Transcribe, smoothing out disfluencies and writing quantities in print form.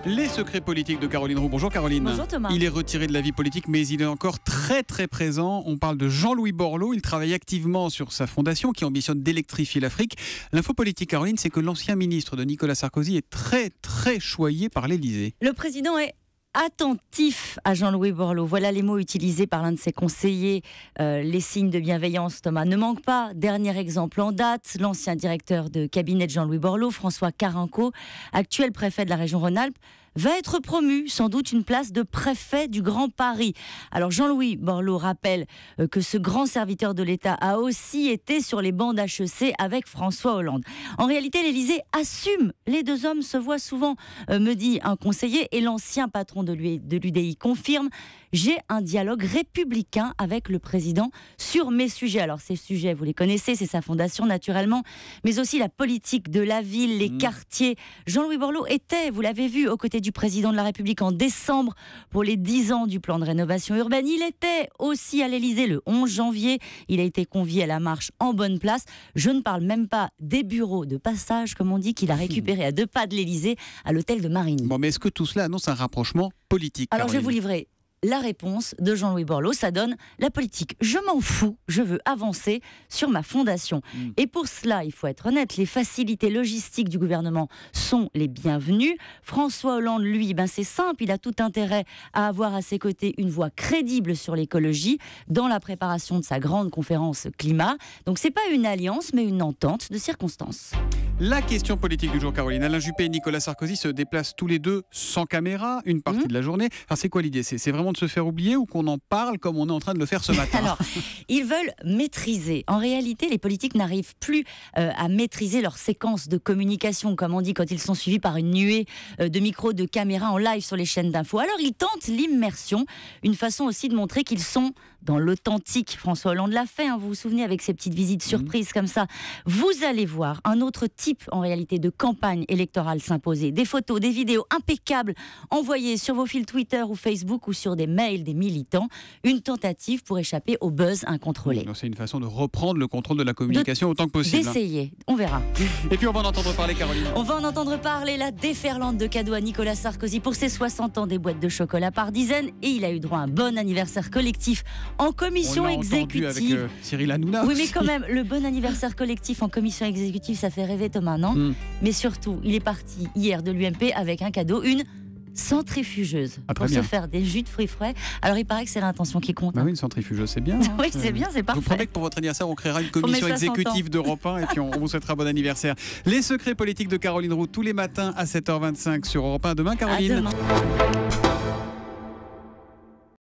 Les secrets politiques de Caroline Roux. Bonjour Caroline. Bonjour Thomas. Il est retiré de la vie politique, mais il est encore très très présent. On parle de Jean-Louis Borloo. Il travaille activement sur sa fondation qui ambitionne d'électrifier l'Afrique. L'info politique, Caroline, c'est que l'ancien ministre de Nicolas Sarkozy est très très choyé par l'Élysée. Le président est attentif à Jean-Louis Borloo. Voilà les mots utilisés par l'un de ses conseillers. Les signes de bienveillance, Thomas, ne manquent pas. Dernier exemple en date, l'ancien directeur de cabinet de Jean-Louis Borloo, François Carenco, actuel préfet de la région Rhône-Alpes, va être promu, sans doute une place de préfet du Grand Paris. Alors Jean-Louis Borloo rappelle que ce grand serviteur de l'État a aussi été sur les bancs d'HEC avec François Hollande. En réalité, l'Élysée assume. Les deux hommes se voient souvent, me dit un conseiller, et l'ancien patron de l'UDI confirme: j'ai un dialogue républicain avec le président sur mes sujets. Alors ces sujets, vous les connaissez, c'est sa fondation naturellement, mais aussi la politique de la ville, les quartiers. Jean-Louis Borloo était, vous l'avez vu, aux côtés du président de la République en décembre pour les 10 ans du plan de rénovation urbaine. Il était aussi à l'Élysée le 11 janvier. Il a été convié à la marche en bonne place. Je ne parle même pas des bureaux de passage, comme on dit, qu'il a récupéré à 2 pas de l'Élysée, à l'hôtel de Marigny. Bon, mais est-ce que tout cela annonce un rapprochement politique, Alors Caroline ? je vais vous livrer la réponse de Jean-Louis Borloo. Ça donne: la politique, je m'en fous, je veux avancer sur ma fondation. Et pour cela, il faut être honnête, les facilités logistiques du gouvernement sont les bienvenues. François Hollande, lui, c'est simple, il a tout intérêt à avoir à ses côtés une voix crédible sur l'écologie dans la préparation de sa grande conférence climat. Donc c'est pas une alliance, mais une entente de circonstances. La question politique du jour, Caroline. Alain Juppé et Nicolas Sarkozy se déplacent tous les deux sans caméra une partie de la journée. Alors c'est quoi l'idée ? C'est vraiment de se faire oublier ou qu'on en parle comme on est en train de le faire ce matin ? Alors, ils veulent maîtriser. En réalité, les politiques n'arrivent plus à maîtriser leur séquence de communication, comme on dit, quand ils sont suivis par une nuée de micros, de caméras en live sur les chaînes d'infos. Alors, ils tentent l'immersion, une façon aussi de montrer qu'ils sont dans l'authentique. François Hollande l'a fait, vous vous souvenez, avec ses petites visites surprises comme ça. Vous allez voir un autre type, en réalité, de campagne électorale s'imposer. Des photos, des vidéos impeccables envoyées sur vos fils Twitter ou Facebook ou sur des mails des militants. Une tentative pour échapper au buzz incontrôlé. C'est une façon de reprendre le contrôle de la communication autant que possible. D'essayer, on verra. Et puis on va en entendre parler, Caroline. On va en entendre parler, la déferlante de cadeaux à Nicolas Sarkozy pour ses 60 ans, des boîtes de chocolat par dizaines, et il a eu droit à un bon anniversaire collectif en commission exécutive. Avec Cyril Hanouna. Oui, mais quand même, le bon anniversaire collectif en commission exécutive, ça fait rêver Thomas, non ? Mais surtout, il est parti hier de l'UMP avec un cadeau, une centrifugeuse pour se faire des jus de fruits frais. Alors il paraît que c'est l'intention qui compte. Oui, une centrifugeuse, c'est bien. Oui, c'est bien, c'est parfait. Vous promettez que pour votre anniversaire, on créera une commission exécutive d'Europe 1 et puis on vous souhaitera bon anniversaire. Les secrets politiques de Caroline Roux tous les matins à 7h25 sur Europe 1. Demain, Caroline. À demain.